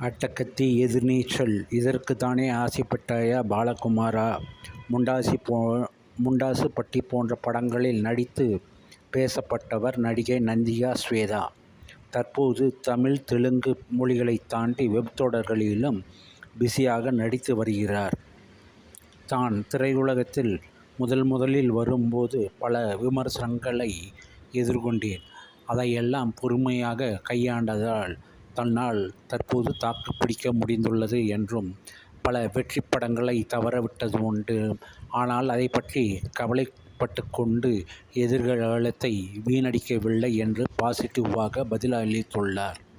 அட்டகத்தி எதிர்நீச்சல் இதற்குத்தானே ஆசைப்பட்டாயா பாலகுமாரா? முண்டாசுப்பட்டி போன்ற படங்களில் நடித்து பேசப்பட்டவர் நடிகை நந்தியா ஸ்வேதா. தற்போது தமிழ், தெலுங்கு மொழிகளைத் தாண்டி வெப் தொடர்களிலும் பிஸியாக நடித்து வருகிறார். தான் திரையுலகத்தில் முதலில் வரும்போது பல விமர்சனங்களை எதிர்கொண்டேன். அதையெல்லாம் பொறுமையாக கையாண்டதால் தன்னால் தற்போது தாக்கு பிடிக்க முடிந்துள்ளது என்றும், பல வெற்றி படங்களை தவறவிட்டது உண்டு. ஆனால் அதை பற்றி கவலைப்பட்டு கொண்டு எதிர்காலத்தை வீணடிக்கவில்லை என்று பாசிட்டிவாக பதிலளித்துள்ளார்.